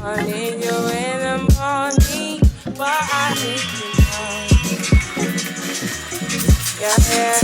I need you in the morning, but I need you now. Yeah.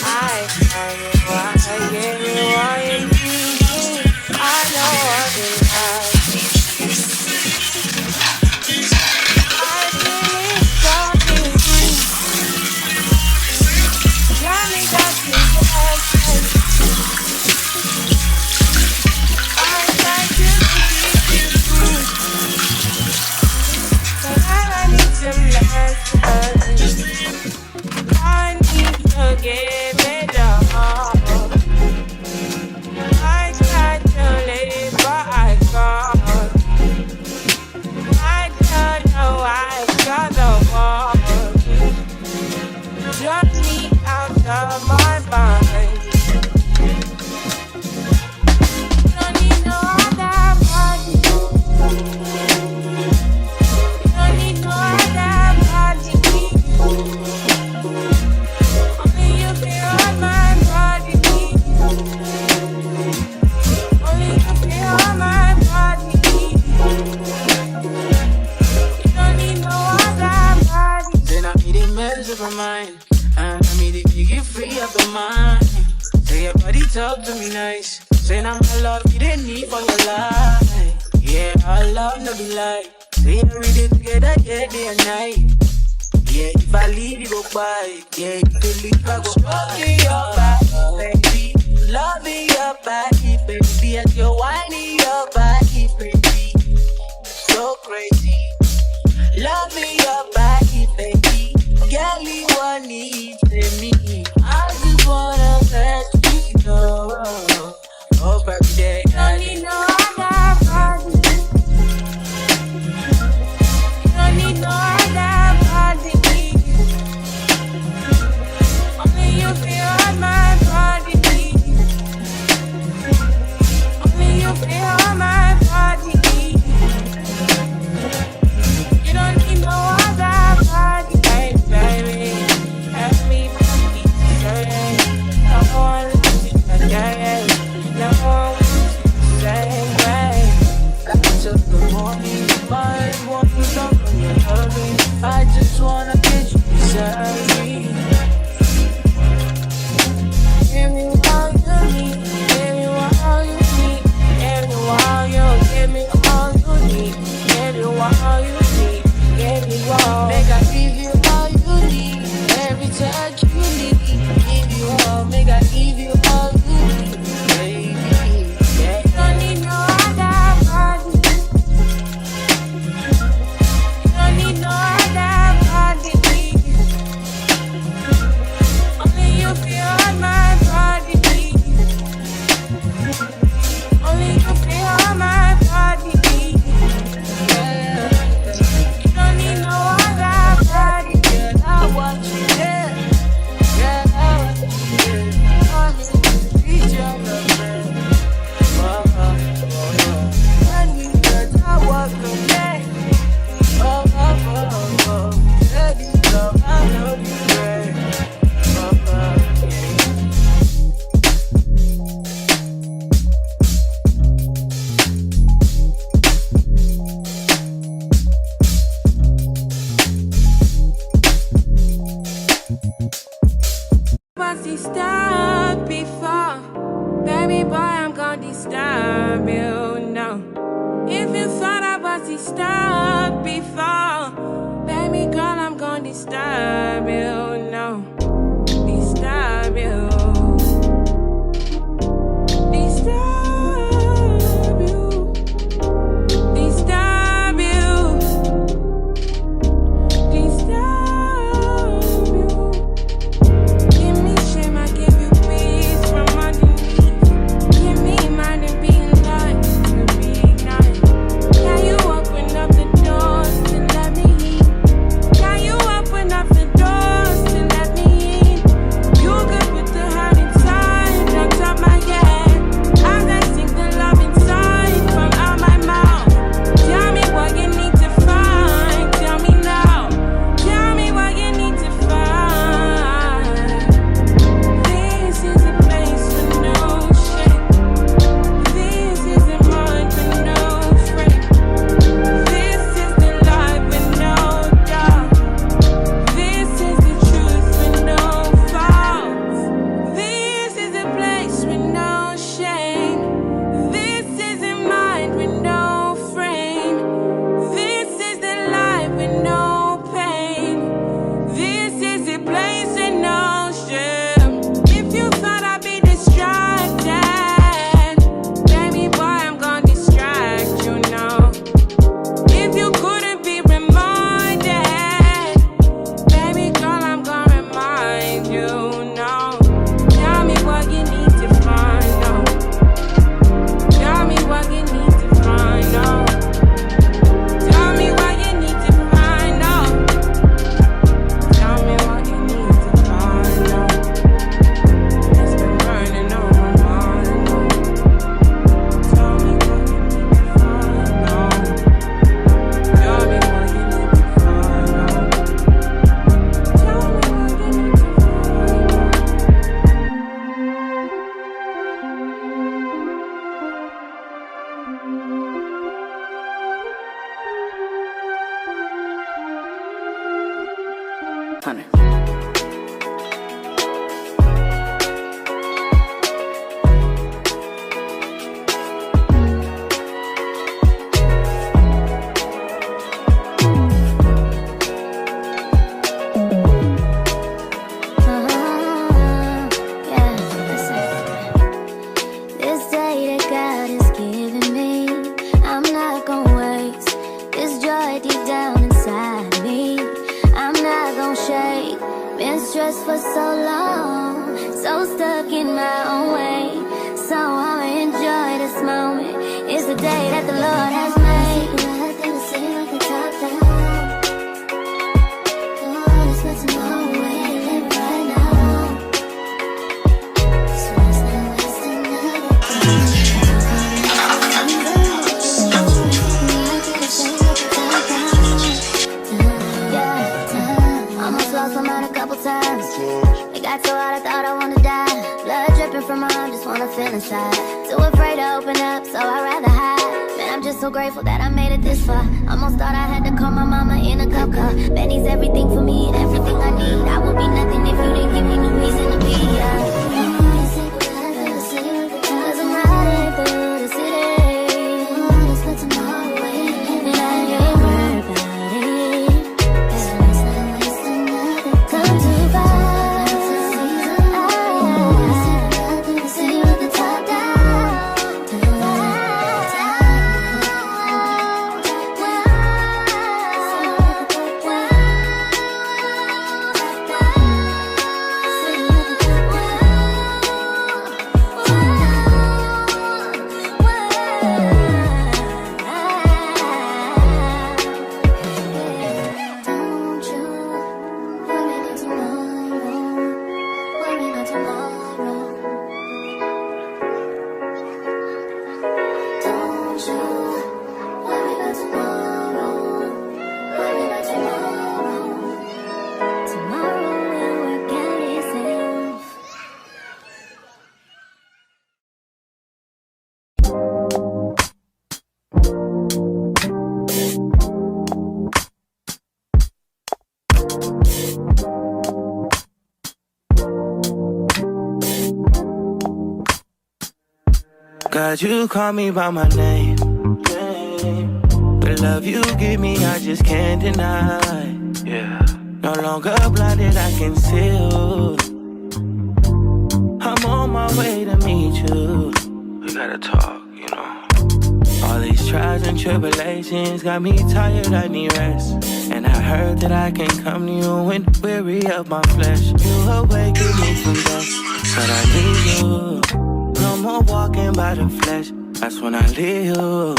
I give you all you need. I know what you like. I feel it starting. Johnny got me dancing. I try to keep you cool, but I need some lessons. I need to give it all. I tried to leave, but I can't. I don't know why I've got the wall. Drop me out of my mind. Don't need no other body. Don't need no other body. Only you feel on my body. Only you feel on my body. You don't need no other body. Then I made a mess of my mind, and I made it make it free of the mind. Say your body talk to me nice. Say now my love you didn't need for your life. Yeah, our love no be like. Say every day together, yeah, day and night. Yeah, if I leave you go by. Yeah, if you leave I go loving your body, baby. Loving your body, baby. As you're whining your body, baby. So crazy. Loving your body, baby. Girl, you want it to me. I just wanna let you know. Oh, every day. Don't need no other body. Don't need no other body. Only you feel on my body. Only you feel on my body. You don't need no other body, baby. Help me be certain. No one loves you again. No one wants you the same way. Till the morning, my one was up on your loving. I just wanna get you beside me. Give me all you need. Give me all you need. Give me all you. Give me all you need. Give me all you need. Give me all. Make I give you all you need. Every touch you need. Give you all. Make I give you all you need. Baby, yeah. You don't need no other body. You don't need no other body. Only you feel on my body. Only you feel on my body. You don't need no other body. Girl, I want you, yeah. Girl, I want you, yeah. I need your love, man. Oh, oh, oh, oh. I need that, I want you, yeah. Oh, oh, oh, oh. Baby, love, I love you, yeah. Oh, oh, yeah. Was disturbed before, baby boy, I'm gonna disturb you now. If you thought I was disturbed before, baby girl, I'm gonna disturb you now. Disturb you. Disturb you. Disturb you. Disturb you. Give me shame, I give you peace from underneath. Give me mind and being light to be night. Can you open up the doors to let me in? Can you open up the doors to 500. For so long, so stuck in my own way. So I'ma enjoy this moment. It's the day that the Lord has made. Nothing to say like the top down. Oh, let's put tomorrow away and live right now. So let's not waste another time. Almost lost my mind a couple times. It got so hot I thought I wanna die. Blood dripping from my arm, just wanna feel inside. Too afraid to open up, so I'd rather hide. Man, I'm just so grateful that I made it this far. Almost thought I had to call my mama in a cop car. Benny's everything for me and everything I need. I would be nothing if you didn't give me no reason to be. Cause I'm riding through the city. Let's put tomorrow away and I ain't worried about it. So let's not waste another come too far. God, you call me by my name. The love you give me, I just can't deny. Yeah. No longer blinded, I can see you. I'm on my way to meet you. We gotta talk, you know. All these trials and tribulations got me tired, I need rest. And I heard that I can come to you when weary of my flesh. You awaken me from death, but I need you. No more walking by the flesh, that's when I leave you.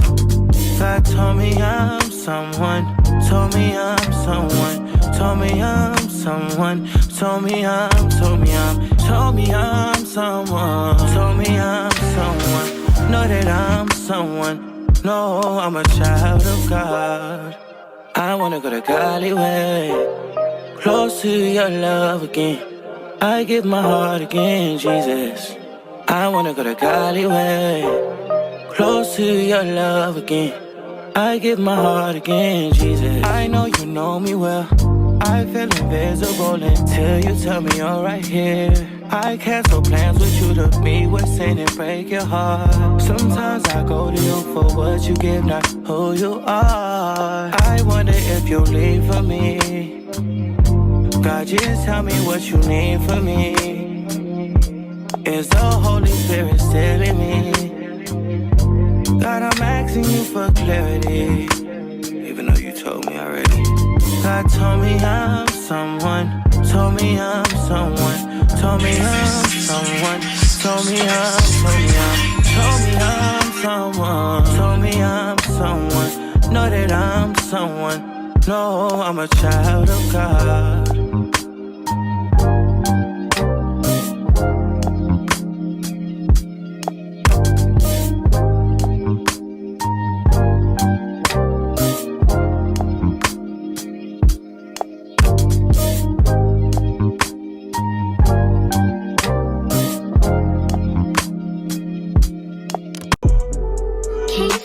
God told me I'm someone, told me I'm someone, told me I'm someone, told me I'm someone, told me I'm someone, know that I'm someone, no, I'm a child of God. I wanna go to Golly way, close to your love again. I give my heart again, Jesus. I wanna go to Golly way, close to your love again. I give my heart again, Jesus. I know you know me well. I feel invisible until you tell me you're right here. I cancel plans with you to meet with sin and break your heart. Sometimes I go to you for what you give, not who you are. I wonder if you'll leave for me. God, just tell me what you need from me. Is the Holy Spirit still in me? God, I'm asking you for clarity, even though you told me already. God told me I'm someone, told me I'm someone, told me I'm someone, told me I'm someone, told me I'm someone, know that I'm someone, no, I'm a child of God.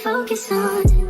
Focus on